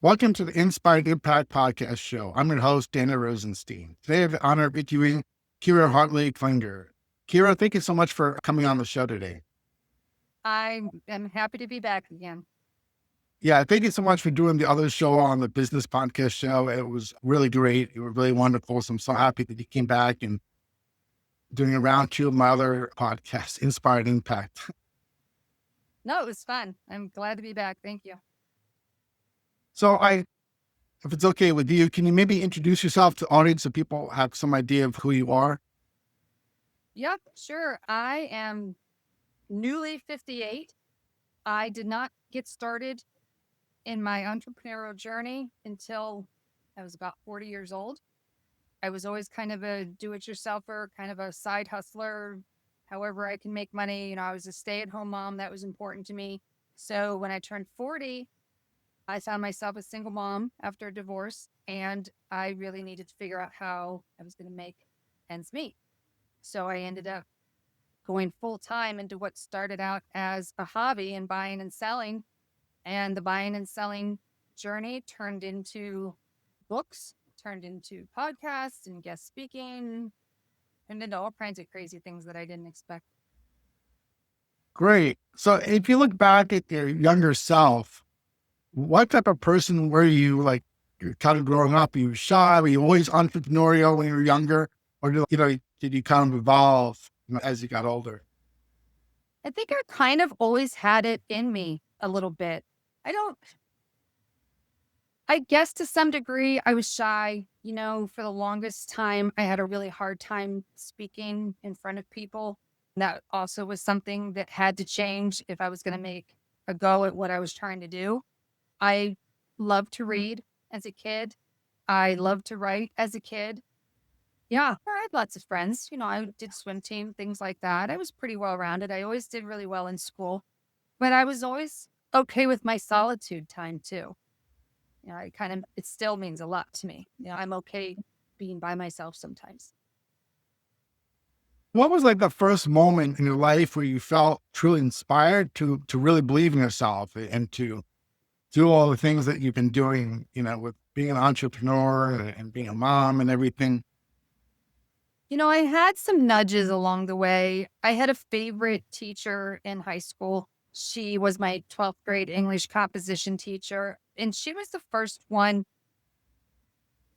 Welcome to the Inspired Impact Podcast Show. I'm your host, Daniel Rosenstein. Today I have the honor of interviewing Kira Hartley Klinger. Kira, thank you so much for coming on the show today. I am happy to be back again. Yeah, thank you so much for doing the other show on the business podcast show. It was really great. It was really wonderful. So I'm so happy that you came back and doing a round two of my other podcast, Inspired Impact. No, it was fun. I'm glad to be back. Thank you. So if it's okay with you, can you maybe introduce yourself to the audience so people have some idea of who you are? Yep, sure. I am newly 58. I did not get started in my entrepreneurial journey until I was about 40 years old. I was always kind of a do-it-yourselfer, kind of a side hustler, however I can make money. I was a stay-at-home mom. That was important to me. So when I turned 40, I found myself a single mom after a divorce, and I really needed to figure out how I was going to make ends meet. So I ended up going full time into what started out as a hobby in buying and selling. And the buying and selling journey turned into books, turned into podcasts and guest speaking, and into all kinds of crazy things that I didn't expect. Great. So if you look back at your younger self, what type of person were you? Like, you're kind of growing up, you were shy, were you always entrepreneurial when you were younger? Or did you kind of evolve as you got older? I think I kind of always had it in me a little bit. I guess to some degree I was shy. For the longest time, I had a really hard time speaking in front of people. That also was something that had to change if I was going to make a go at what I was trying to do. I loved to read as a kid. I loved to write as a kid. Yeah, I had lots of friends. I did swim team, things like that. I was pretty well rounded. I always did really well in school, but I was always okay with my solitude time too. It still means a lot to me. I'm okay being by myself sometimes. What was like the first moment in your life where you felt truly inspired to really believe in yourself and to do all the things that you've been doing, with being an entrepreneur and being a mom and everything? I had some nudges along the way. I had a favorite teacher in high school. She was my 12th grade English composition teacher, and she was the first one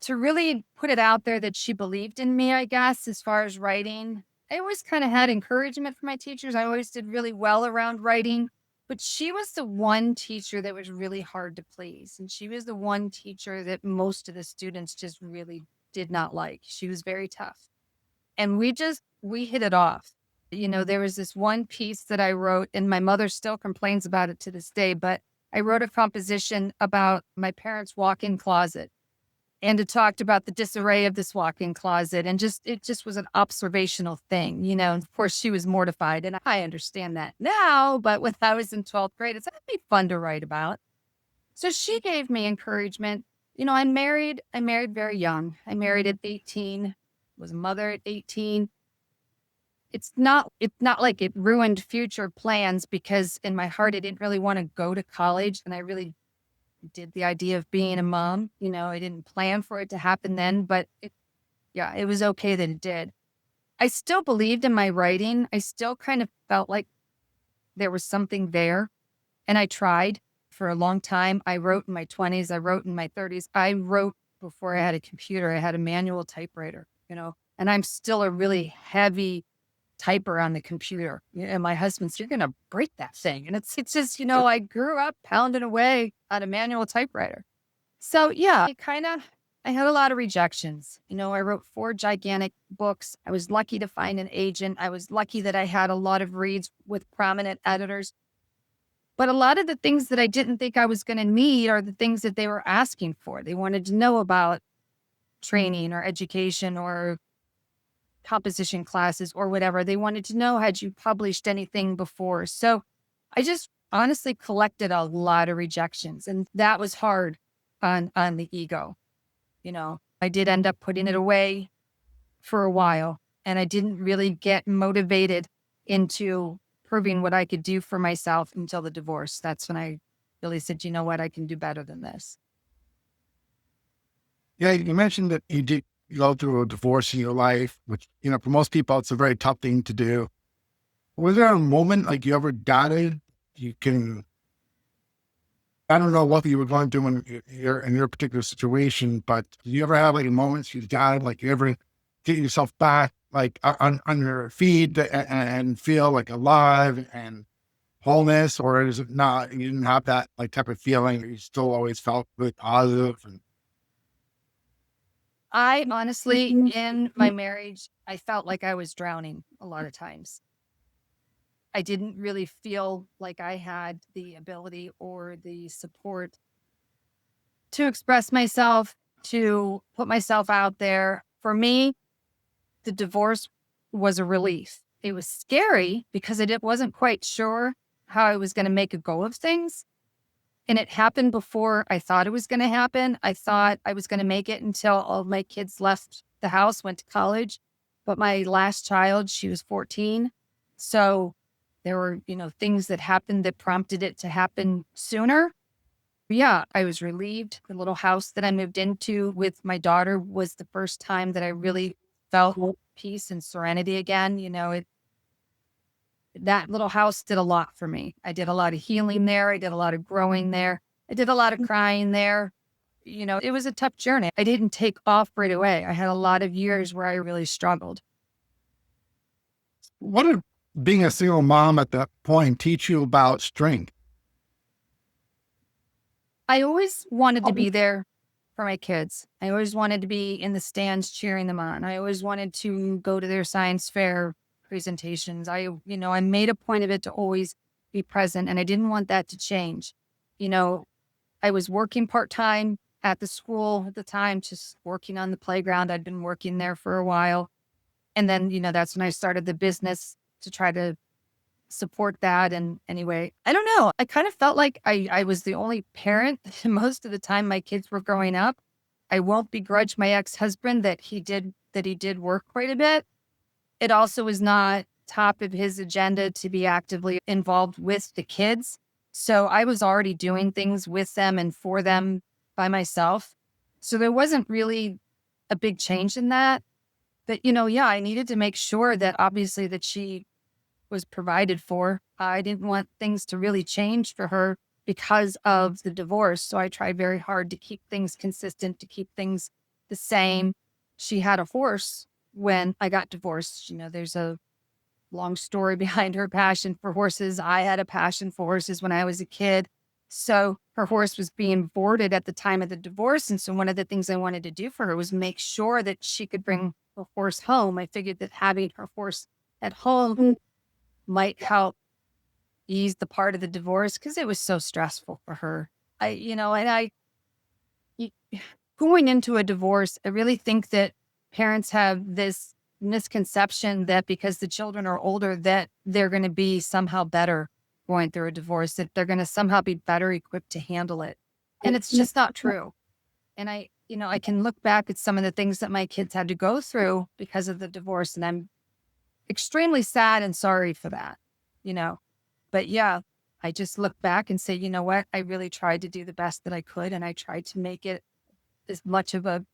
to really put it out there that she believed in me, I guess, as far as writing. I always kind of had encouragement from my teachers. I always did really well around writing, but she was the one teacher that was really hard to please. And she was the one teacher that most of the students just really did not like. She was very tough. And we hit it off. There was this one piece that I wrote, and my mother still complains about it to this day, but I wrote a composition about my parents' walk-in closet. And it talked about the disarray of this walk-in closet, and it just was an observational thing, and of course she was mortified, and I understand that now, but when I was in 12th grade, that'd be fun to write about. So she gave me encouragement. I married very young. I married at 18, was a mother at 18. It's not like it ruined future plans, because in my heart I didn't really want to go to college, and I really did the idea of being a mom. I didn't plan for it to happen then, but it was okay that it did. I still believed in my writing. I still kind of felt like there was something there, and I tried for a long time. I wrote in my 20s. I wrote in my 30s. I wrote before I had a computer. I had a manual typewriter, and I'm still a really heavy typer on the computer. And my husband said, "You're going to break that thing." And it's just, I grew up pounding away on a manual typewriter. So yeah, I had a lot of rejections. I wrote 4 gigantic books. I was lucky to find an agent. I was lucky that I had a lot of reads with prominent editors. But a lot of the things that I didn't think I was going to need are the things that they were asking for. They wanted to know about training or education or composition classes or whatever. They wanted to know, had you published anything before? So I just honestly collected a lot of rejections, and that was hard on the ego. I did end up putting it away for a while, and I didn't really get motivated into proving what I could do for myself until the divorce. That's when I really said, you know what, I can do better than this. Yeah, you mentioned that you did go through a divorce in your life, which, for most people, it's a very tough thing to do. Was there a moment like you ever doubted you can, I don't know what you were going through in your particular situation, but do you ever have like moments you doubted, like you ever get yourself back like on your feet and feel like alive and wholeness, or is it not? You didn't have that like type of feeling. You still always felt really positive. And I honestly, in my marriage, I felt like I was drowning a lot of times. I didn't really feel like I had the ability or the support to express myself, to put myself out there. For me, the divorce was a relief. It was scary because wasn't quite sure how I was going to make a go of things. And it happened before I thought it was going to happen. I thought I was going to make it until all of my kids left the house, went to college. But my last child, she was 14. So there were, things that happened that prompted it to happen sooner. Yeah, I was relieved. The little house that I moved into with my daughter was the first time that I really felt peace and serenity again. That little house did a lot for me. I did a lot of healing there. I did a lot of growing there. I did a lot of crying there. It was a tough journey. I didn't take off right away. I had a lot of years where I really struggled. what did being a single mom at that point teach you about strength? I always wanted to be there for my kids. I always wanted to be in the stands cheering them on. I always wanted to go to their science fair presentations. I made a point of it to always be present, and I didn't want that to change. You know, I was working part-time at the school at the time, just working on the playground. I'd been working there for a while. And then, that's when I started the business to try to support that. And anyway, I don't know. I kind of felt like I was the only parent most of the time my kids were growing up. I won't begrudge my ex-husband that he did work quite a bit. It also was not top of his agenda to be actively involved with the kids. So I was already doing things with them and for them by myself. So there wasn't really a big change in that. But, yeah, I needed to make sure that obviously that she was provided for. I didn't want things to really change for her because of the divorce. So I tried very hard to keep things consistent, to keep things the same. She had a horse when I got divorced. There's a long story behind her passion for horses. I had a passion for horses when I was a kid. So her horse was being boarded at the time of the divorce. And so one of the things I wanted to do for her was make sure that she could bring the horse home. I figured that having her horse at home might help ease the part of the divorce because it was so stressful for her. Y- Going into a divorce, I really think that parents have this misconception that because the children are older, that they're going to be somehow better going through a divorce, that they're going to somehow be better equipped to handle it. And it's just not true. And I can look back at some of the things that my kids had to go through because of the divorce, and I'm extremely sad and sorry for that, you know. But yeah, I just look back and say, you know what? I really tried to do the best that I could, and I tried to make it as much of a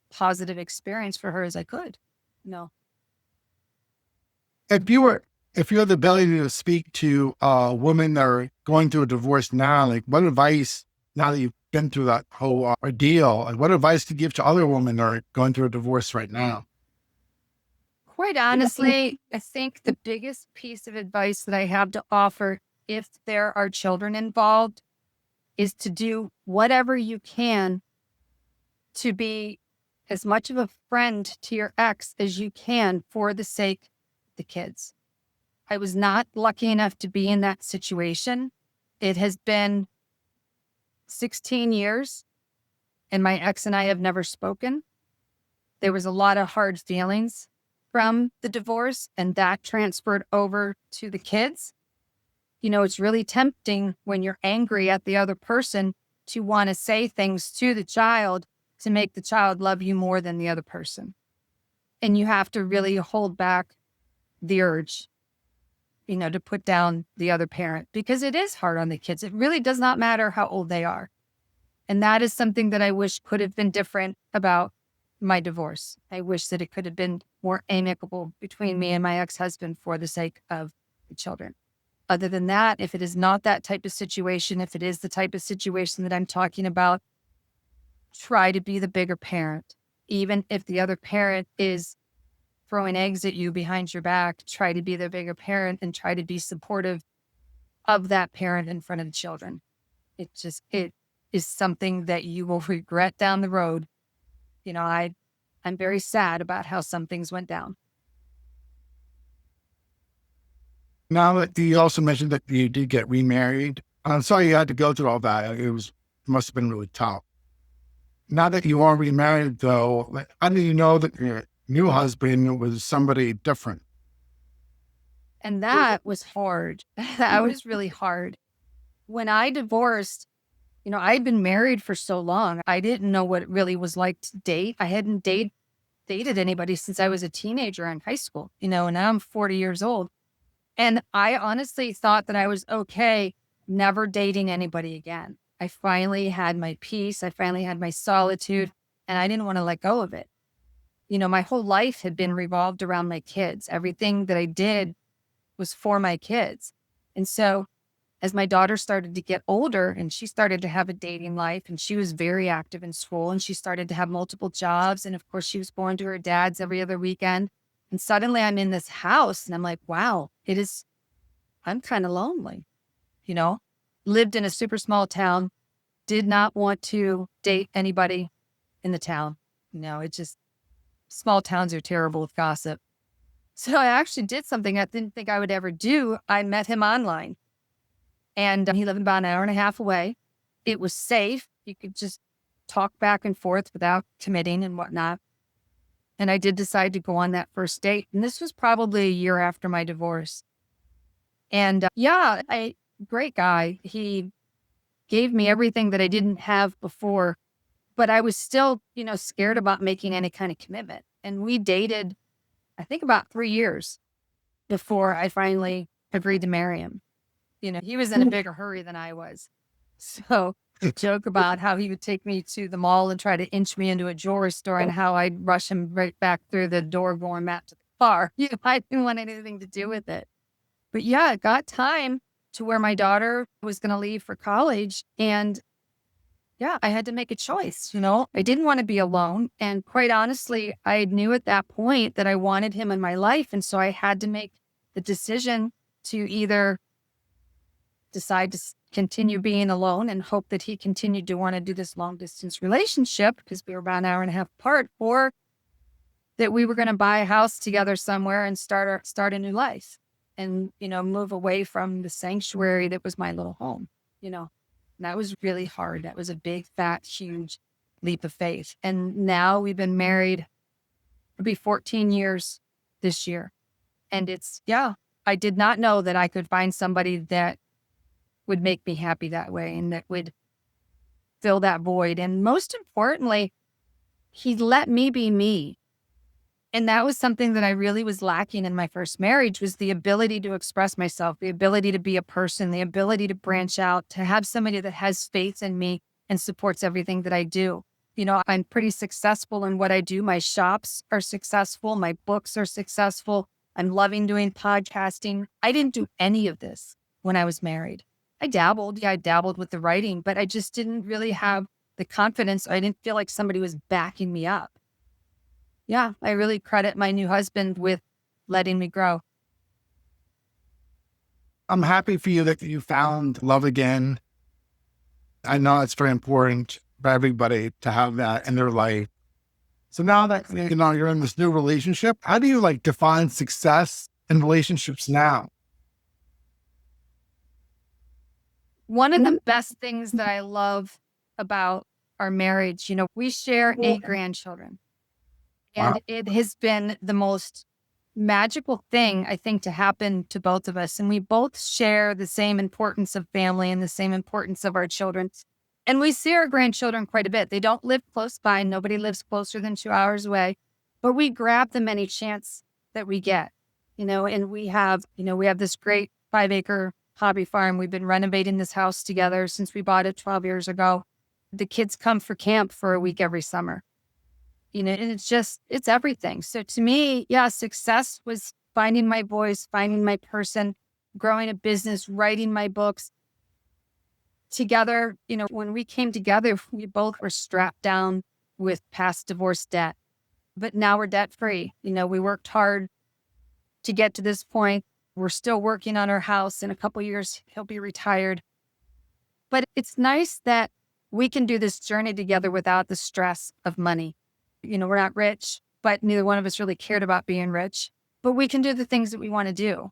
positive experience for her as I could. No. If you were, if you had the ability to speak to women that are going through a divorce now, like what advice, now that you've been through that whole ordeal, like what advice to give to other women that are going through a divorce right now? Quite honestly, I think the biggest piece of advice that I have to offer, if there are children involved, is to do whatever you can to be as much of a friend to your ex as you can for the sake of the kids. I was not lucky enough to be in that situation. It has been 16 years, and my ex and I have never spoken. There was a lot of hard feelings from the divorce, and that transferred over to the kids. It's really tempting when you're angry at the other person to want to say things to the child to make the child love you more than the other person. And you have to really hold back the urge, to put down the other parent because it is hard on the kids. It really does not matter how old they are. And that is something that I wish could have been different about my divorce. I wish that it could have been more amicable between me and my ex-husband for the sake of the children. Other than that, if it is not that type of situation, if it is the type of situation that I'm talking about, try to be the bigger parent. Even if the other parent is throwing eggs at you behind your back, try to be the bigger parent and try to be supportive of that parent in front of the children. It is something that you will regret down the road. I'm very sad about how some things went down. Now that you also mentioned that you did get remarried, I'm sorry you had to go through all that. It must have been really tough. Now that you are remarried, though, how do you know that your new husband was somebody different? And that was hard. That was really hard. When I divorced, I'd been married for so long. I didn't know what it really was like to date. I hadn't dated anybody since I was a teenager in high school, and now I'm 40 years old. And I honestly thought that I was okay never dating anybody again. I finally had my peace. I finally had my solitude, and I didn't want to let go of it. My whole life had been revolved around my kids. Everything that I did was for my kids. And so as my daughter started to get older and she started to have a dating life and she was very active in school and she started to have multiple jobs. And of course, she was going to her dad's every other weekend. And suddenly I'm in this house and I'm like, wow, I'm kind of lonely, you know, lived in a super small town, did not want to date anybody in the town. Small towns are terrible with gossip. So I actually did something I didn't think I would ever do. I met him online and he lived about an hour and a half away. It was safe. You could just talk back and forth without committing and whatnot. And I did decide to go on that first date. And this was probably a year after my divorce. And great guy. He gave me everything that I didn't have before, but I was still, scared about making any kind of commitment. And we dated, I think, about 3 years before I finally agreed to marry him. He was in a bigger hurry than I was. So joke about how he would take me to the mall and try to inch me into a jewelry store and how I'd rush him right back through the door going back to the car. I didn't want anything to do with it. But yeah, it got time to where my daughter was going to leave for college. And yeah, I had to make a choice. I didn't want to be alone. And quite honestly, I knew at that point that I wanted him in my life. And so I had to make the decision to either decide to continue being alone and hope that he continued to want to do this long distance relationship because we were about an hour and a half apart, or that we were going to buy a house together somewhere and start a new life and, move away from the sanctuary that was my little home, And that was really hard. That was a big, fat, huge leap of faith. And now we've been married, it'll be 14 years this year. And I did not know that I could find somebody that would make me happy that way and that would fill that void. And most importantly, he let me be me. And that was something that I really was lacking in my first marriage, was the ability to express myself, the ability to be a person, the ability to branch out, to have somebody that has faith in me and supports everything that I do. I'm pretty successful in what I do. My shops are successful. My books are successful. I'm loving doing podcasting. I didn't do any of this when I was married. I dabbled with the writing, but I just didn't really have the confidence. I didn't feel like somebody was backing me up. Yeah, I really credit my new husband with letting me grow. I'm happy for you that you found love again. I know it's very important for everybody to have that in their life. So now that, you're in this new relationship, how do you define success in relationships now? One of the best things that I love about our marriage, we share 8 grandchildren. And Wow. it has been the most magical thing, I think, to happen to both of us. And we both share the same importance of family and the same importance of our children. And we see our grandchildren quite a bit. They don't live close by. Nobody lives closer than 2 hours away. But we grab them any chance that we get, and we have this great 5-acre hobby farm. We've been renovating this house together since we bought it 12 years ago. The kids come for camp for a week every summer, and it's everything. So to me, yeah, success was finding my voice, finding my person, growing a business, writing my books together. When we came together, we both were strapped down with past divorce debt, but now we're debt free. We worked hard to get to this point. We're still working on our house. In a couple years, he'll be retired. But it's nice that we can do this journey together without the stress of money. We're not rich, but neither one of us really cared about being rich. But we can do the things that we want to do.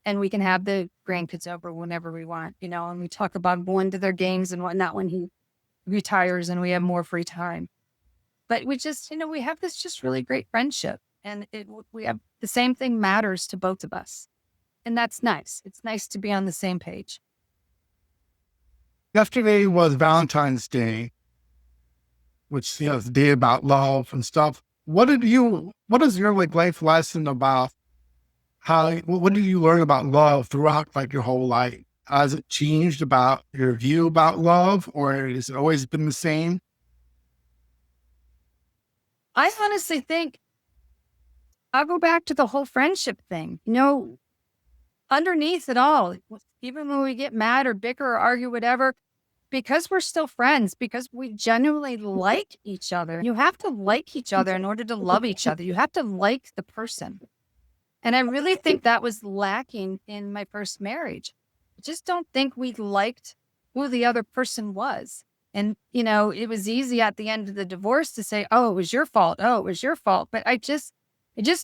And we can have the grandkids over whenever we want, and we talk about going to their games and whatnot when he retires and we have more free time. But we just, we have this just really great friendship, and we have the same thing matters to both of us. And that's nice. It's nice to be on the same page. Yesterday was Valentine's Day, which, is the day about love and stuff. What is your life lesson about what did you learn about love throughout your whole life? Has it changed about your view about love, or has it always been the same? I honestly think I'll go back to the whole friendship thing. Underneath it all, even when we get mad or bicker or argue, whatever, because we're still friends, because we genuinely like each other. You have to like each other in order to love each other. You have to like the person. And I really think that was lacking in my first marriage. I just don't think we liked who the other person was. And, it was easy at the end of the divorce to say, oh, it was your fault. Oh, it was your fault. But I just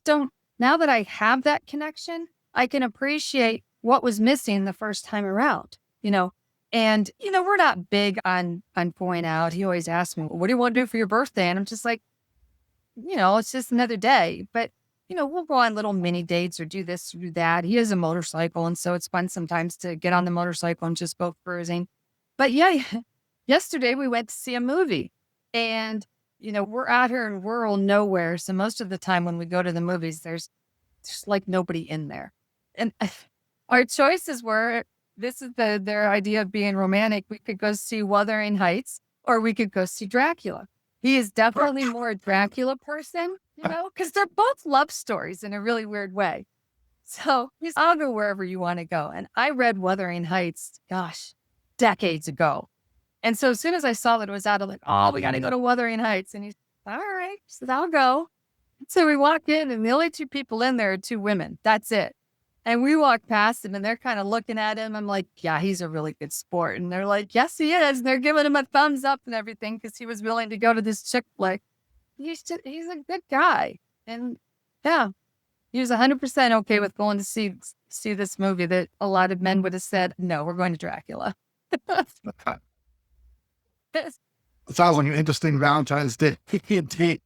don't, now that I have that connection, I can appreciate what was missing the first time around, and, we're not big on going out. He always asks me, well, what do you want to do for your birthday? And I'm just like, it's just another day. But, we'll go on little mini dates or do this or do that. He has a motorcycle. And so it's fun sometimes to get on the motorcycle and just go cruising. But yeah, yesterday we went to see a movie, and, we're out here in rural nowhere. So most of the time when we go to the movies, there's like nobody in there. And our choices were, this is their idea of being romantic. We could go see Wuthering Heights, or we could go see Dracula. He is definitely more a Dracula person, because they're both love stories in a really weird way. So I'll go wherever you want to go. And I read Wuthering Heights, decades ago. And so as soon as I saw that it was out, I'm like, oh, we got to go to Wuthering Heights. And he's all right. He said, I'll go. So we walk in, and the only two people in there are two women. That's it. And we walk past him, and they're kind of looking at him. I'm like, yeah, he's a really good sport. And they're like, yes, he is. And they're giving him a thumbs up and everything because he was willing to go to this chick flick. He's a good guy. And yeah, he was 100% okay with going to see this movie that a lot of men would have said, no, we're going to Dracula. It sounds like an interesting Valentine's Day date.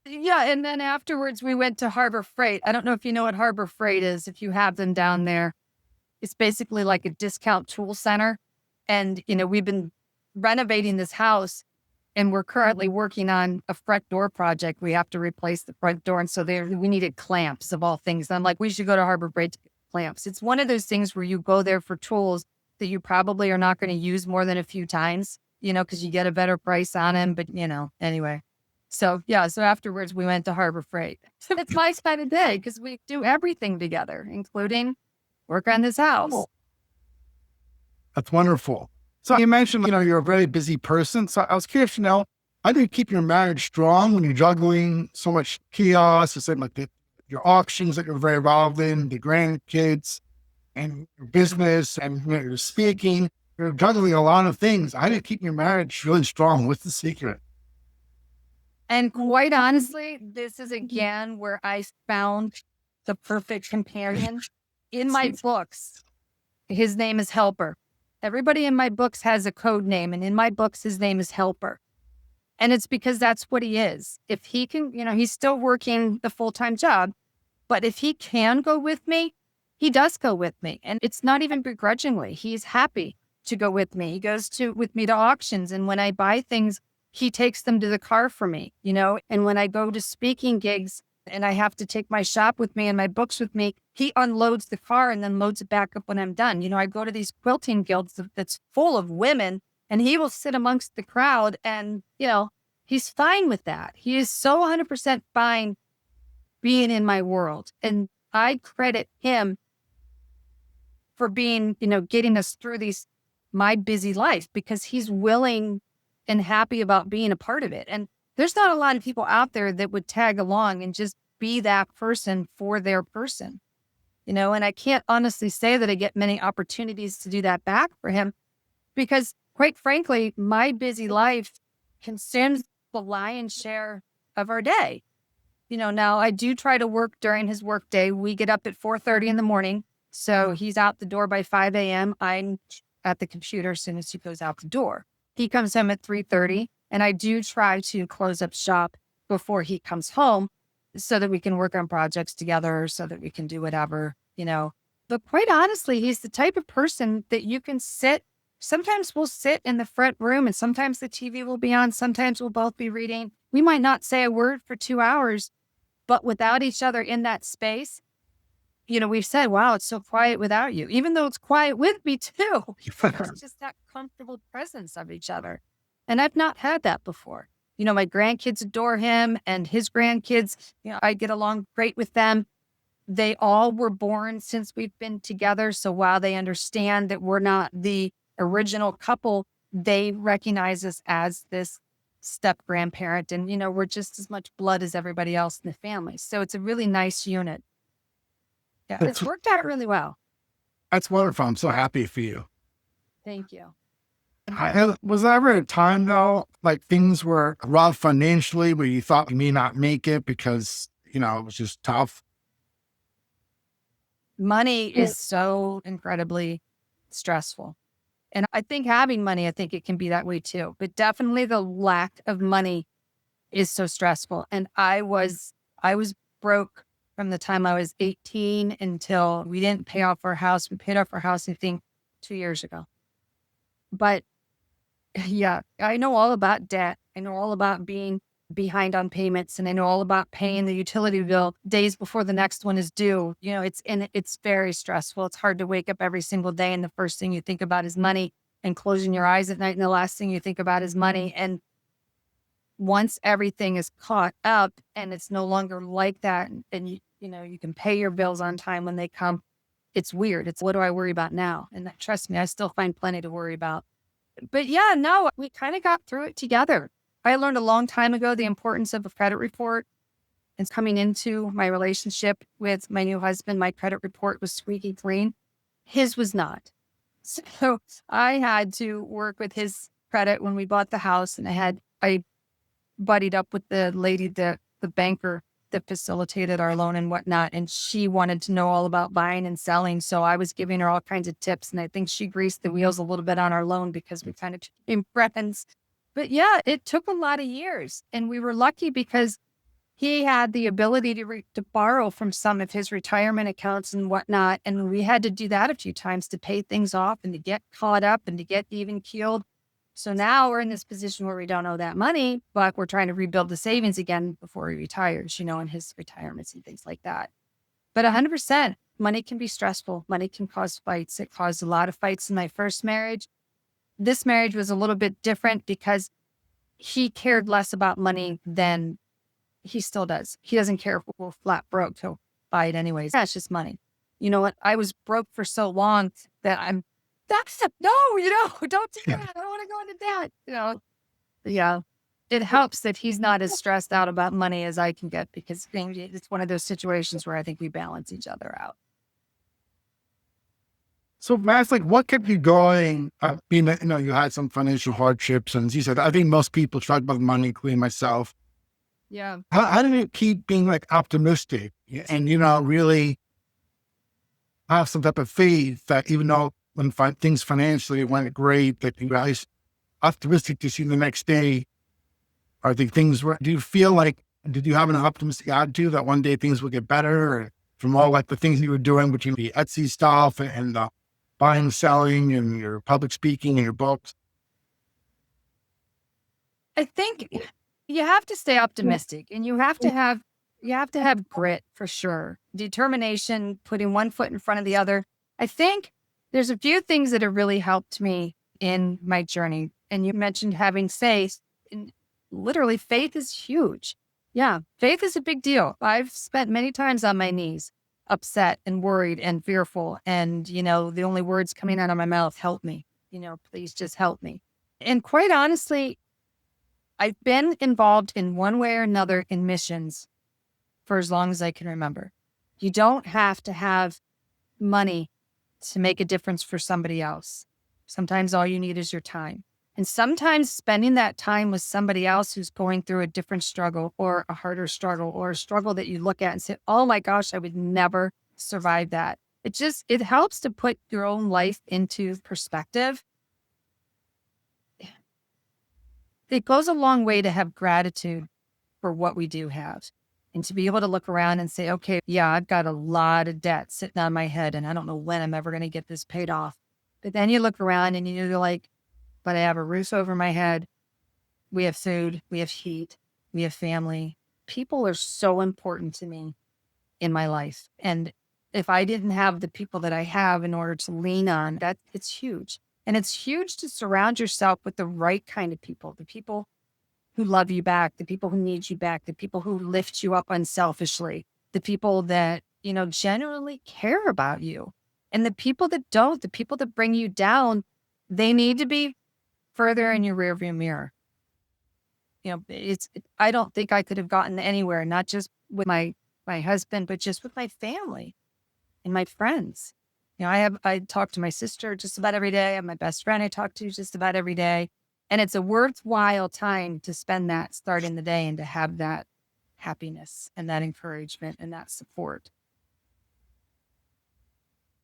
Yeah, and then afterwards we went to Harbor Freight. I don't know if you know what Harbor Freight is, if you have them down there. It's basically like a discount tool center. And, we've been renovating this house, and we're currently working on a front door project. We have to replace the front door. And so we needed clamps of all things. And I'm like, we should go to Harbor Freight to get clamps. It's one of those things where you go there for tools that you probably are not going to use more than a few times, because you get a better price on them. But, anyway. So, yeah, so afterwards we went to Harbor Freight. It's my kind of day because we do everything together, including work on this house. That's wonderful. So you mentioned, you're a very busy person. So I was curious to know, how do you keep your marriage strong when you're juggling so much chaos? You said your auctions that you're very involved in, the grandkids, and your business, and you're speaking. You're juggling a lot of things. How do you keep your marriage really strong? What's the secret? And quite honestly, this is again where I found the perfect companion. In my books, his name is Helper. Everybody in my books has a code name, and in my books, his name is Helper. And it's because that's what he is. If he can, he's still working the full-time job, but if he can go with me, he does go with me. And it's not even begrudgingly. He's happy to go with me. He goes with me to auctions. And when I buy things, he takes them to the car for me, and when I go to speaking gigs and I have to take my shop with me and my books with me, he unloads the car and then loads it back up when I'm done. I go to these quilting guilds that's full of women And he will sit amongst the crowd and, he's fine with that. He is so 100% fine being in my world. And I credit him for being, getting us through my busy life, because he's willing and happy about being a part of it. And there's not a lot of people out there that would tag along and just be that person for their person, and I can't honestly say that I get many opportunities to do that back for him, because quite frankly, my busy life consumes the lion's share of our day. Now I do try to work during his work day. We get up at 4:30 in the morning. So he's out the door by 5 a.m. I'm at the computer as soon as he goes out the door. He comes home at 3:30, and I do try to close up shop before he comes home so that we can work on projects together, so that we can do whatever. But quite honestly, he's the type of person that you can sit. Sometimes we'll sit in the front room and sometimes the TV will be on. Sometimes we'll both be reading. We might not say a word for 2 hours, but without each other in that space, we've said, wow, it's so quiet without you, even though it's quiet with me too. It's just that comfortable presence of each other. And I've not had that before. My grandkids adore him, and his grandkids, I get along great with them. They all were born since we've been together. So while they understand that we're not the original couple, they recognize us as this step grandparent. And, we're just as much blood as everybody else in the family. So it's a really nice unit. Yeah, it's worked out really well. That's wonderful. I'm so happy for you. Thank you. Was there ever a time though, like things were rough financially where you thought you may not make it because, it was just tough? Money is so incredibly stressful. And I think having money, I think it can be that way too. But definitely the lack of money is so stressful. And I was broke from the time I was 18 until we didn't pay off our house. We paid off our house, I think, 2 years ago. But yeah, I know all about debt. I know all about being behind on payments, and I know all about paying the utility bill days before the next one is due. It's very stressful. It's hard to wake up every single day and the first thing you think about is money, and closing your eyes at night and the last thing you think about is money. And once everything is caught up and it's no longer like that, and you can pay your bills on time when they come, it's weird. It's, what do I worry about now? And trust me, I still find plenty to worry about. But yeah, no, we kind of got through it together. I learned a long time ago the importance of a credit report. And coming into my relationship with my new husband, my credit report was squeaky clean. His was not. So I had to work with his credit when we bought the house. And I buddied up with the lady, the banker that facilitated our loan and whatnot. And she wanted to know all about buying and selling. So I was giving her all kinds of tips. And I think she greased the wheels a little bit on our loan because we kind of became friends. But yeah, it took a lot of years. And we were lucky because he had the ability to borrow from some of his retirement accounts and whatnot. And we had to do that a few times to pay things off and to get caught up and to get even keeled. So now we're in this position where we don't owe that money, but we're trying to rebuild the savings again before he retires, in his retirements and things like that. But 100%, money can be stressful. Money can cause fights. It caused a lot of fights in my first marriage. This marriage was a little bit different because he cared less about money than he still does. He doesn't care if we're flat broke. He'll buy it anyways. That's just money. You know what? I was broke for so long that no, don't do that. I don't want to go into debt. Yeah. It helps that he's not as stressed out about money as I can get, because it's one of those situations where I think we balance each other out. So Matt's like, what kept you going? Being that, you had some financial hardships, and as you said, I think most people struggle with money, including myself. Yeah. How did you keep being like optimistic and, really have some type of faith that even though when things financially went great, that you guys optimistic to see the next day? Or do you feel like, did you have an optimistic attitude that one day things will get better, or from all like the things you were doing between the Etsy stuff and the buying, selling, and your public speaking and your books? I think you have to stay optimistic, and you have to have grit for sure. Determination, putting one foot in front of the other. I think there's a few things that have really helped me in my journey. And you mentioned having faith. And literally, faith is huge. Yeah, faith is a big deal. I've spent many times on my knees, upset and worried and fearful. And, the only words coming out of my mouth, help me, please just help me. And quite honestly, I've been involved in one way or another in missions for as long as I can remember. You don't have to have money to make a difference for somebody else. Sometimes all you need is your time. And sometimes spending that time with somebody else who's going through a different struggle or a harder struggle or a struggle that you look at and say, oh my gosh, I would never survive that. It helps to put your own life into perspective. It goes a long way to have gratitude for what we do have and to be able to look around and say, okay, yeah, I've got a lot of debt sitting on my head and I don't know when I'm ever going to get this paid off. But then you look around and you're like, but I have a roof over my head. We have food, we have heat, we have family. People are so important to me in my life. And if I didn't have the people that I have in order to lean on, it's huge. And it's huge to surround yourself with the right kind of people, the people who love you back, the people who need you back, the people who lift you up unselfishly, the people that, genuinely care about you. And the people that don't, the people that bring you down, they need to be further in your rearview mirror. I don't think I could have gotten anywhere, not just with my husband, but just with my family and my friends. I talk to my sister just about every day. I have my best friend I talk to just about every day. And it's a worthwhile time to spend that starting the day and to have that happiness and that encouragement and that support.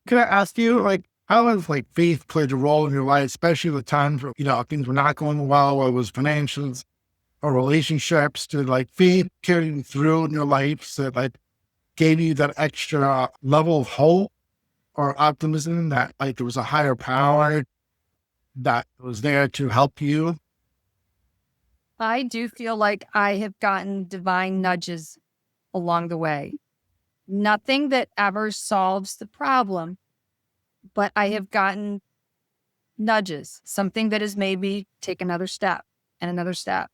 Could I ask you, how has faith played a role in your life, especially the times where, things were not going well, whether it was financials or relationships? Did faith carry you through in your life so that gave you that extra level of hope or optimism that there was a higher power that was there to help you? I do feel like I have gotten divine nudges along the way. Nothing that ever solves the problem, but I have gotten nudges, something that has made me take another step and another step.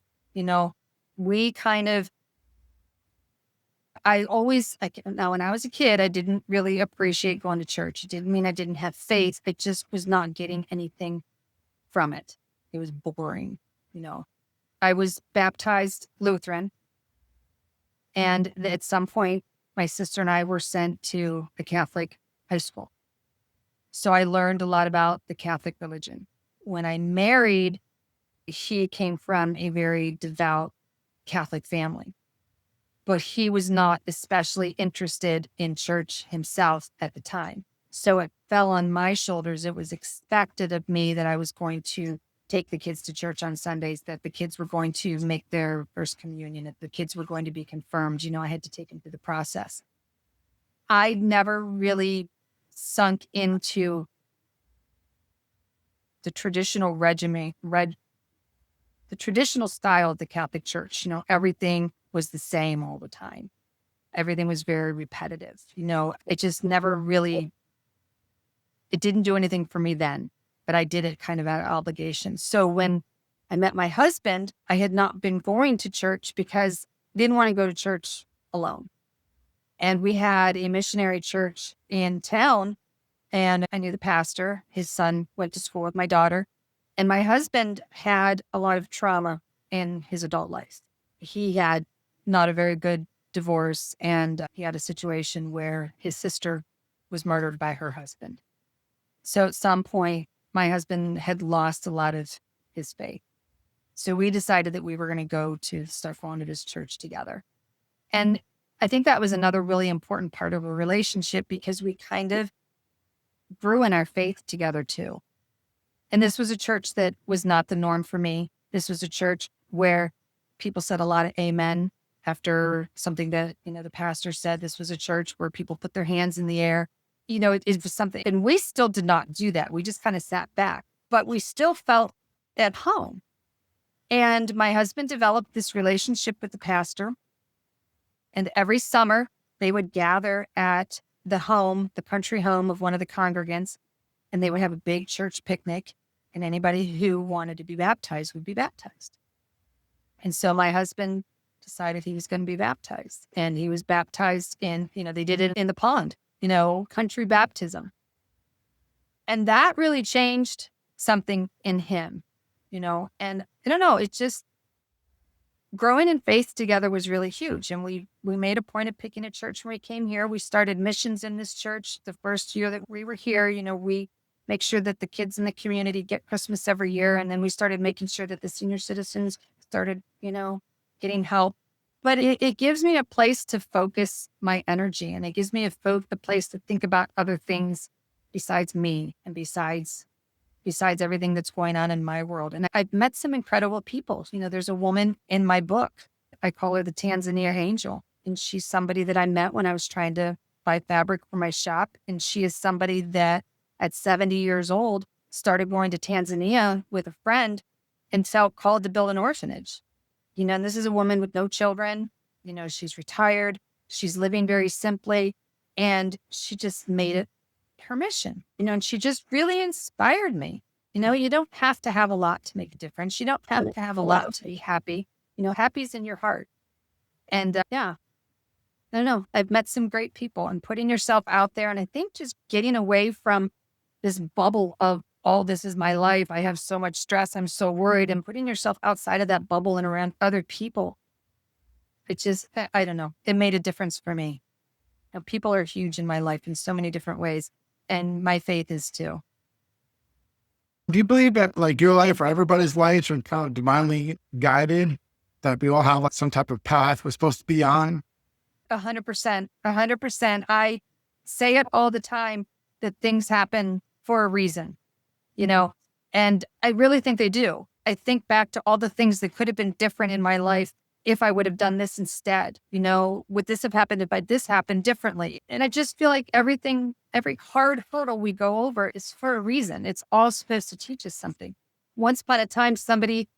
We kind of, now when I was a kid, I didn't really appreciate going to church. It didn't mean I didn't have faith. I just was not getting anything from it. It was boring. I was baptized Lutheran. And at some point, my sister and I were sent to a Catholic high school. So I learned a lot about the Catholic religion. When I married, he came from a very devout Catholic family, but he was not especially interested in church himself at the time. So it fell on my shoulders. It was expected of me that I was going to take the kids to church on Sundays, that the kids were going to make their first communion, that the kids were going to be confirmed. I had to take them through the process. I never really sunk into the traditional the traditional style of the Catholic Church. Everything was the same all the time. Everything was very repetitive. It just never really, it didn't do anything for me then, but I did it kind of out of obligation. So when I met my husband, I had not been going to church because I didn't want to go to church alone. And we had a missionary church in town, and I knew the pastor. His son went to school with my daughter. And my husband had a lot of trauma in his adult life. He had not a very good divorce, and he had a situation where his sister was murdered by her husband. So at some point, my husband had lost a lot of his faith. So we decided that we were going to go to start going to this church together. And I think that was another really important part of a relationship because we kind of grew in our faith together too. And this was a church that was not the norm for me. This was a church where people said a lot of amen after something that, the pastor said. This was a church where people put their hands in the air. It was something, and we still did not do that. We just kind of sat back, but we still felt at home. And my husband developed this relationship with the pastor. And every summer they would gather at the country home of one of the congregants, and they would have a big church picnic. and anybody who wanted to be baptized would be baptized. And so my husband decided he was going to be baptized, and he was baptized in, they did it in the pond, country baptism. And that really changed something in him, and I don't know, it's just growing in faith together was really huge. And we made a point of picking a church when we came here. We started missions in this church the first year that we were here. We make sure that the kids in the community get Christmas every year. And then we started making sure that the senior citizens started, getting help. But it gives me a place to focus my energy, and it gives me a place to think about other things besides me and besides everything that's going on in my world. And I've met some incredible people. There's a woman in my book. I call her the Tanzania Angel. And she's somebody that I met when I was trying to buy fabric for my shop. And she is somebody that at 70 years old started going to Tanzania with a friend and felt called to build an orphanage. And this is a woman with no children. She's retired. She's living very simply. And she just made it her mission, and she just really inspired me. You don't have to have a lot to make a difference. You don't have to have a lot to be happy. Happy's in your heart. And I don't know. I've met some great people, and putting yourself out there. And I think just getting away from this bubble of, oh, this is my life. I have so much stress. I'm so worried. And putting yourself outside of that bubble and around other people. It just, I don't know. It made a difference for me. People are huge in my life in so many different ways. And my faith is too. Do you believe that like your life or everybody's lives are kind of divinely guided? That we all have like some type of path we're supposed to be on? 100%. 100%. I say it all the time that things happen for a reason, and I really think they do. I think back to all the things that could have been different in my life if I would have done this instead. Would this have happened if this happened differently? And I just feel like every hard hurdle we go over is for a reason. It's all supposed to teach us something. Once upon a time, somebody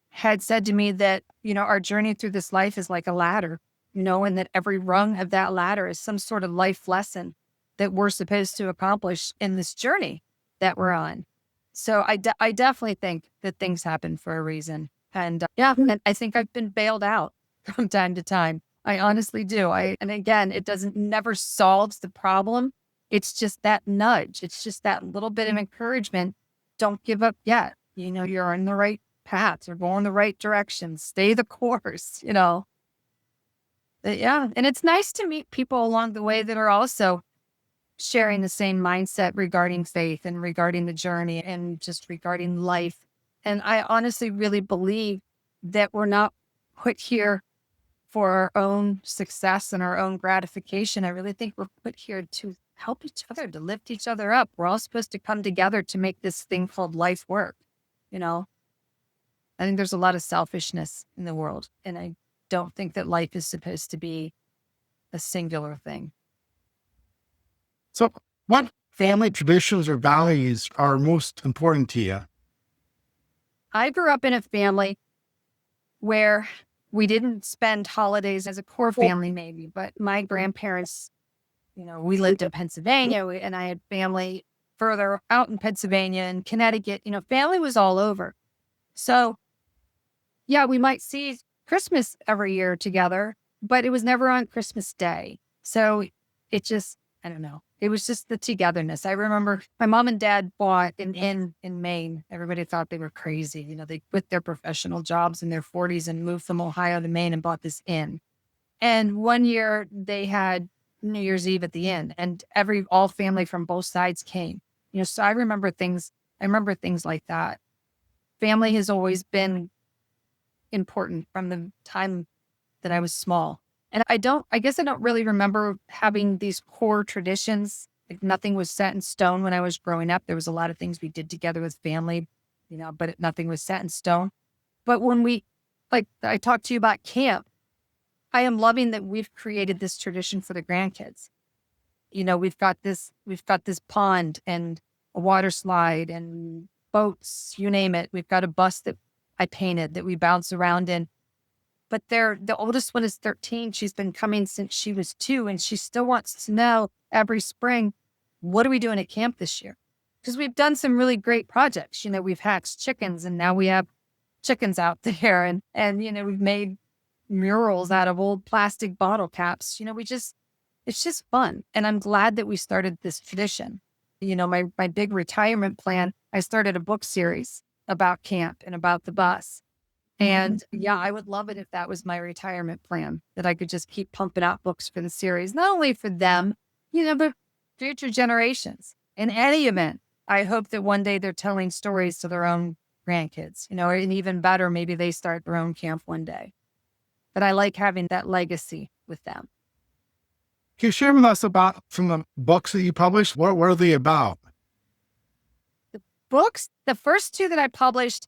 had said to me that, our journey through this life is like a ladder, and that every rung of that ladder is some sort of life lesson that we're supposed to accomplish in this journey that we're on. So I definitely think that things happen for a reason. And and I think I've been bailed out from time to time. I honestly do. And again, it never solves the problem. It's just that nudge. It's just that little bit of encouragement. Don't give up yet. You're on the right path. You're going the right direction. Stay the course, But and it's nice to meet people along the way that are also sharing the same mindset regarding faith and regarding the journey and just regarding life. And I honestly really believe that we're not put here for our own success and our own gratification. I really think we're put here to help each other, to lift each other up. We're all supposed to come together to make this thing called life work. I think there's a lot of selfishness in the world, and I don't think that life is supposed to be a singular thing. So what family traditions or values are most important to you? I grew up in a family where we didn't spend holidays as a core family, maybe, but my grandparents, we lived in Pennsylvania, and I had family further out in Pennsylvania and Connecticut. Family was all over. So, we might see Christmas every year together, but it was never on Christmas Day. So it just, I don't know. It was just the togetherness. I remember my mom and dad bought an inn in Maine. Everybody thought they were crazy. They quit their professional jobs in their 40s and moved from Ohio to Maine and bought this inn. And one year they had New Year's Eve at the inn, and all family from both sides came. So I remember things like that. Family has always been important from the time that I was small. And I guess I don't really remember having these core traditions. Like nothing was set in stone when I was growing up. There was a lot of things we did together with family, but nothing was set in stone. But when I talked to you about camp, I am loving that we've created this tradition for the grandkids. We've got this pond and a water slide and boats, you name it. We've got a bus that I painted that we bounce around in. But the oldest one is 13. She's been coming since she was 2, and she still wants to know every spring, what are we doing at camp this year? because we've done some really great projects. We've hatched chickens and now we have chickens out there, and we've made murals out of old plastic bottle caps. It's just fun. And I'm glad that we started this tradition. My big retirement plan, I started a book series about camp and about the bus. And yeah, I would love it if that was my retirement plan, that I could just keep pumping out books for the series, not only for them, but future generations. In any event, I hope that one day they're telling stories to their own grandkids, and even better, maybe they start their own camp one day. But I like having that legacy with them. Can you share with us about some of the books that you published? What are they about? The books, the first two that I published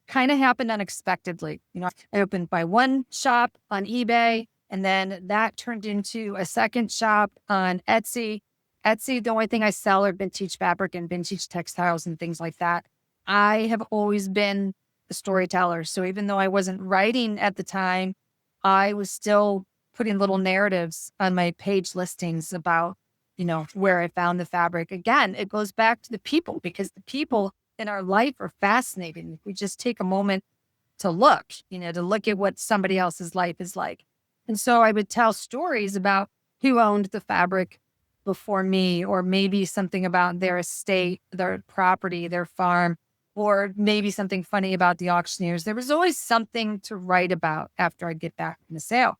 kind of happened unexpectedly. I opened my one shop on eBay, and then that turned into a second shop on Etsy. Etsy, the only thing I sell are vintage fabric and vintage textiles and things like that. I have always been a storyteller. So even though I wasn't writing at the time, I was still putting little narratives on my page listings about, where I found the fabric. Again, it goes back to the people, because the people in our life are fascinating. If we just take a moment to look at what somebody else's life is like. And so I would tell stories about who owned the fabric before me, or maybe something about their estate, their property, their farm, or maybe something funny about the auctioneers. There was always something to write about after I'd get back from the sale.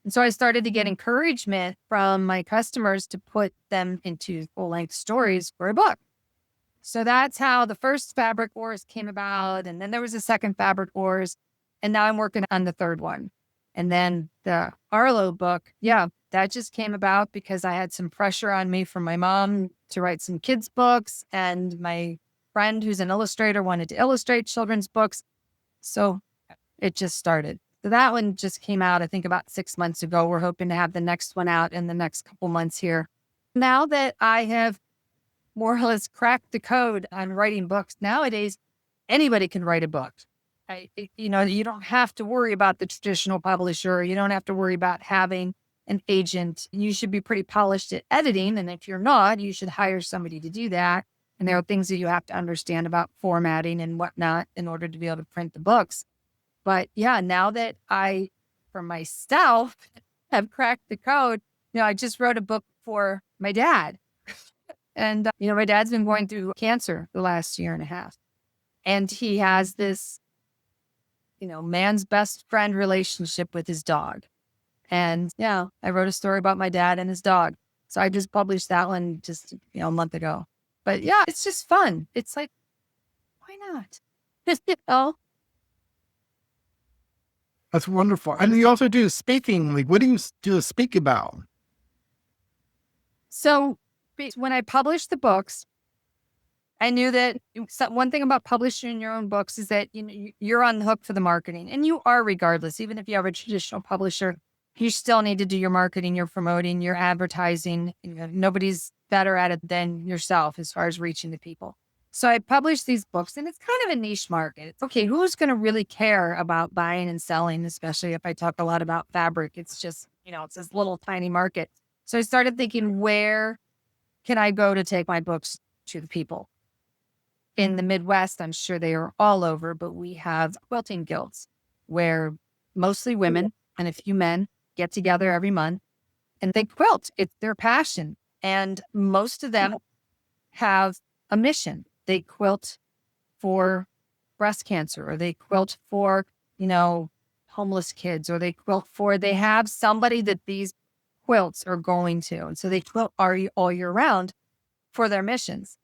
And so I started to get encouragement from my customers to put them into full-length stories for a book. So that's how the first Fabric Wars came about. And then there was a second Fabric Wars. And now I'm working on the third one. And then the Arlo book, that just came about because I had some pressure on me from my mom to write some kids' books. And my friend, who's an illustrator, wanted to illustrate children's books. So it just started. So that one just came out, I think, about 6 months ago. We're hoping to have the next one out in the next couple months here. Now that I have more or less cracked the code on writing books, nowadays, anybody can write a book. You don't have to worry about the traditional publisher. You don't have to worry about having an agent. You should be pretty polished at editing. And if you're not, you should hire somebody to do that. And there are things that you have to understand about formatting and whatnot in order to be able to print the books. But yeah, now that I, for myself, have cracked the code, I just wrote a book for my dad. And, my dad's been going through cancer the last year and a half. And he has this, man's best friend relationship with his dog. And yeah, I wrote a story about my dad and his dog. So I just published that one just, a month ago. But yeah, it's just fun. It's like, why not? That's wonderful. And you also do speaking. Like, what do you do speak about? So when I published the books, I knew that one thing about publishing your own books is that you're on the hook for the marketing, and you are regardless. Even if you have a traditional publisher, you still need to do your marketing, your promoting, your advertising. Nobody's better at it than yourself as far as reaching the people. So I published these books, and it's kind of a niche market. It's okay, who's going to really care about buying and selling, especially if I talk a lot about fabric? It's just, it's this little tiny market. So I started thinking, where can I go to take my books to the people? In the Midwest, I'm sure they are all over, but we have quilting guilds where mostly women and a few men get together every month and they quilt. It's their passion. And most of them have a mission. They quilt for breast cancer, or they quilt for, homeless kids, or they have somebody that these quilts are going to. And so they quilt all year round for their missions.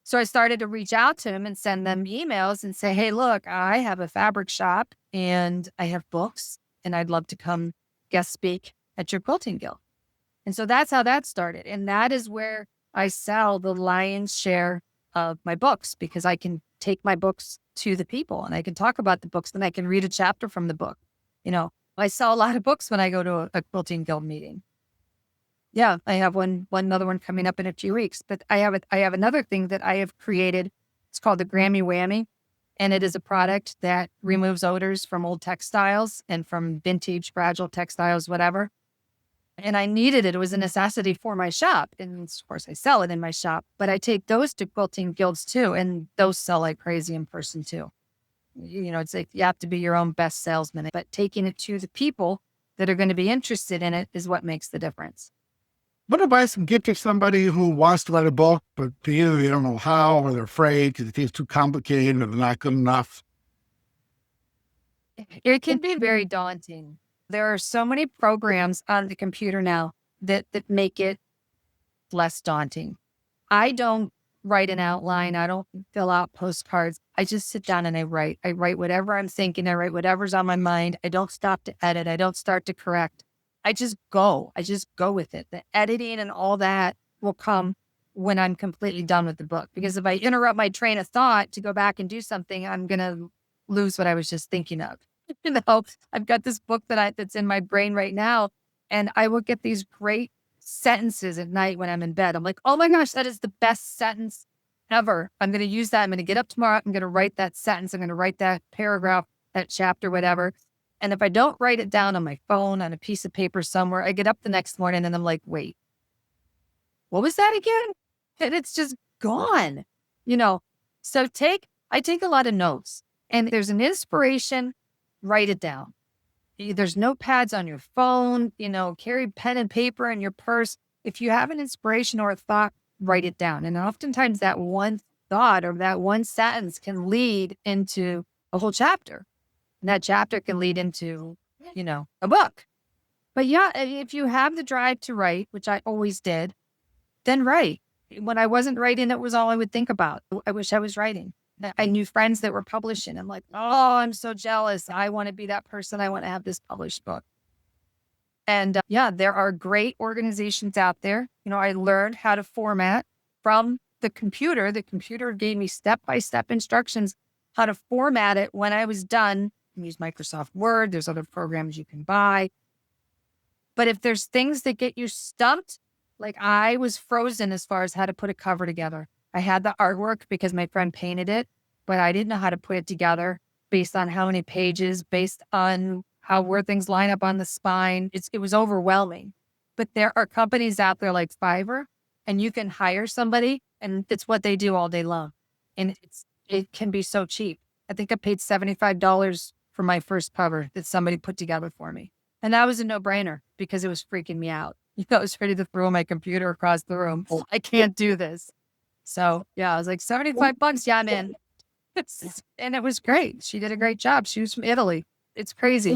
So I started to reach out to them and send them emails and say, hey, look, I have a fabric shop and I have books and I'd love to come guest speak at your quilting guild. And so that's how that started. And that is where I sell the lion's share of my books, because I can take my books to the people and I can talk about the books and I can read a chapter from the book. I sell a lot of books when I go to a quilting guild meeting. Yeah, I have another one coming up in a few weeks, but I have another thing that I have created. It's called the Grammy Whammy. And it is a product that removes odors from old textiles and from vintage, fragile textiles, whatever. and I needed it. It was a necessity for my shop. And of course I sell it in my shop, but I take those to quilting guilds too. And those sell like crazy in person too. It's like you have to be your own best salesman, but taking it to the people that are going to be interested in it is what makes the difference. What advice can you give to somebody who wants to write a book, but either they don't know how, or they're afraid because it feels too complicated, or they're not good enough? It can be very daunting. There are so many programs on the computer now that make it less daunting. I don't write an outline. I don't fill out postcards. I just sit down and I write. I write whatever I'm thinking. I write whatever's on my mind. I don't stop to edit. I don't start to correct. I just go. I just go with it. The editing and all that will come when I'm completely done with the book. Because if I interrupt my train of thought to go back and do something, I'm going to lose what I was just thinking of. I've got this book that's in my brain right now, and I will get these great sentences at night when I'm in bed. I'm like, oh my gosh, that is the best sentence ever. I'm going to use that. I'm going to get up tomorrow. I'm going to write that sentence. I'm going to write that paragraph, that chapter, whatever. And if I don't write it down on my phone, on a piece of paper somewhere, I get up the next morning and I'm like, wait, what was that again? And it's just gone, So I take a lot of notes, and there's an inspiration, write it down. There's notepads on your phone, carry pen and paper in your purse. If you have an inspiration or a thought, write it down. And oftentimes that one thought or that one sentence can lead into a whole chapter. And that chapter can lead into, a book. But yeah, if you have the drive to write, which I always did, then write. When I wasn't writing, that was all I would think about. I wish I was writing. I knew friends that were publishing. I'm like, oh, I'm so jealous. I want to be that person. I want to have this published book. And there are great organizations out there. I learned how to format from the computer. The computer gave me step-by-step instructions how to format it when I was done. You can use Microsoft Word. There's other programs you can buy. But if there's things that get you stumped, like I was frozen as far as how to put a cover together. I had the artwork because my friend painted it, but I didn't know how to put it together based on how many pages, based on where things line up on the spine. It was overwhelming. But there are companies out there like Fiverr, and you can hire somebody, and it's what they do all day long. And it can be so cheap. I think I paid $75 for my first cover that somebody put together for me. And that was a no-brainer because it was freaking me out. I was ready to throw my computer across the room. I can't do this. So yeah, I was like, $75. Yeah, I'm in. And it was great. She did a great job. She was from Italy. It's crazy.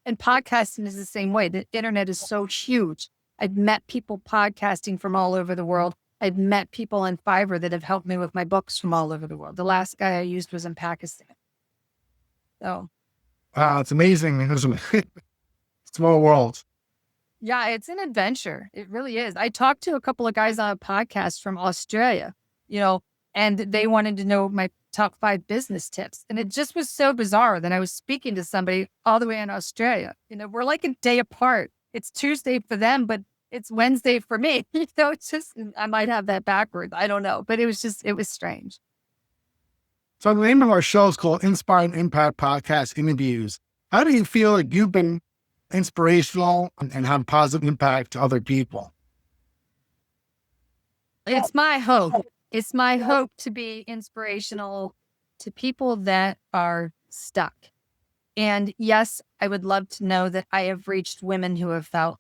And podcasting is the same way. The internet is so huge. I've met people podcasting from all over the world. I've met people on Fiverr that have helped me with my books from all over the world. The last guy I used was in Pakistan. So. Wow, it's amazing. Small world. Yeah, it's an adventure. It really is. I talked to a couple of guys on a podcast from Australia, and they wanted to know my top 5 business tips. And it just was so bizarre that I was speaking to somebody all the way in Australia. We're like a day apart. It's Tuesday for them, but it's Wednesday for me. It's just, I might have that backwards. I don't know, but it was strange. So the name of our show is called Inspire and Impact Podcast Interviews. How do you feel like you've been inspirational and have positive impact to other people? It's my hope. It's my hope to be inspirational to people that are stuck. And yes, I would love to know that I have reached women who have felt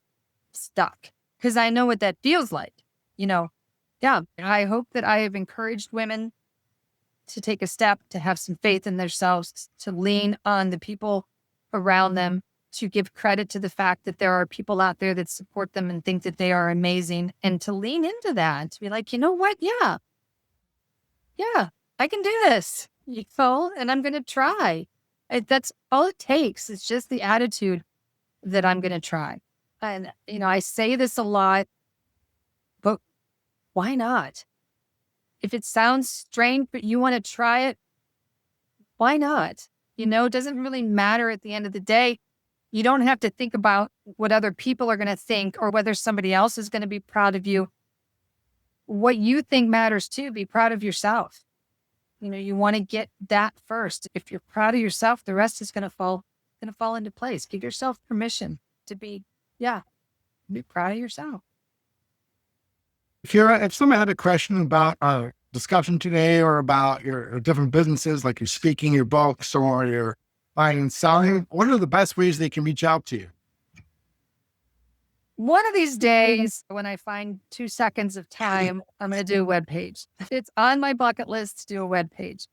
stuck, because I know what that feels like. Yeah, I hope that I have encouraged women to take a step, to have some faith in themselves, to lean on the people around them, to give credit to the fact that there are people out there that support them and think that they are amazing, and to lean into that, to be like, you know what? Yeah, I can do this, and I'm going to try. That's all it takes. It's just the attitude that I'm going to try. And, I say this a lot, but why not? If it sounds strange, but you want to try it, why not? It doesn't really matter at the end of the day. You don't have to think about what other people are going to think or whether somebody else is going to be proud of you. What you think matters too. Be proud of yourself. You want to get that first. If you're proud of yourself, the rest is going to fall into place. Give yourself permission to be, Be proud of yourself. Kira, if someone had a question about our discussion today or about your different businesses, like your speaking, your books, or your buying and selling, what are the best ways they can reach out to you? One of these days, when I find 2 seconds of time, I'm going to do a web page. It's on my bucket list to do a web page.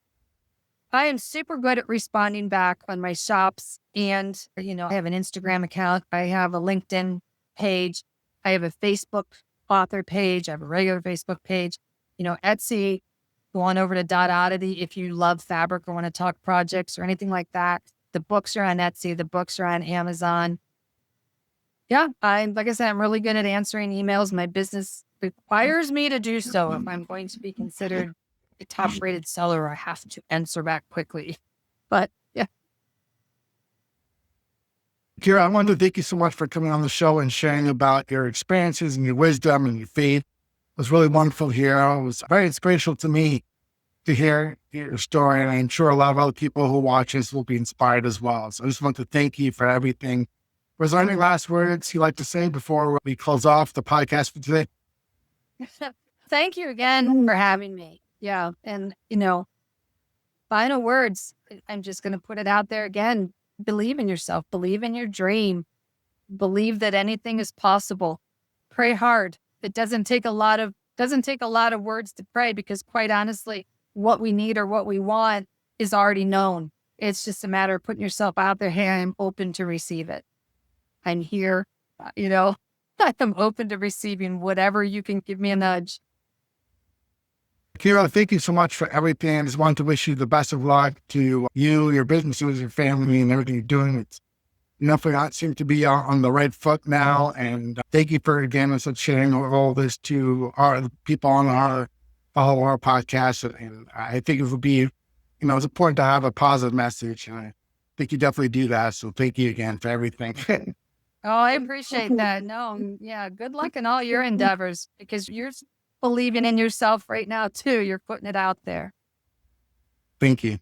I am super good at responding back on my shops. And, I have an Instagram account. I have a LinkedIn page. I have a Facebook author page. I have a regular Facebook page. Etsy, go on over to Dot Oddity if you love fabric or want to talk projects or anything like that. The books are on Etsy. The books are on Amazon. Yeah, like I said, I'm really good at answering emails. My business requires me to do so. If I'm going to be considered a top-rated seller, I have to answer back quickly. But yeah. Kira, I wanted to thank you so much for coming on the show and sharing about your experiences and your wisdom and your faith. It was really wonderful here. It was very inspirational to me to hear your story, and I'm sure a lot of other people who watch this will be inspired as well. So I just want to thank you for everything. Was there any last words you'd like to say before we close off the podcast for today? Thank you again for having me. Yeah. And, final words, I'm just going to put it out there again. Believe in yourself. Believe in your dream. Believe that anything is possible. Pray hard. It doesn't take a lot of words to pray, because quite honestly, what we need or what we want is already known. It's just a matter of putting yourself out there. Hey, I'm open to receive it. I'm here, I'm open to receiving whatever you can give me a nudge. Kira, thank you so much for everything. I just wanted to wish you the best of luck to you, your businesses, your family, and everything you're doing. It's definitely seem to be on the right foot now. And thank you for, again, sharing all this to our people on our follow our podcast. And I think it would be, it's important to have a positive message. And I think you definitely do that. So thank you again for everything. Oh, I appreciate that. No, yeah, good luck in all your endeavors, because you're believing in yourself right now too. You're putting it out there. Thank you.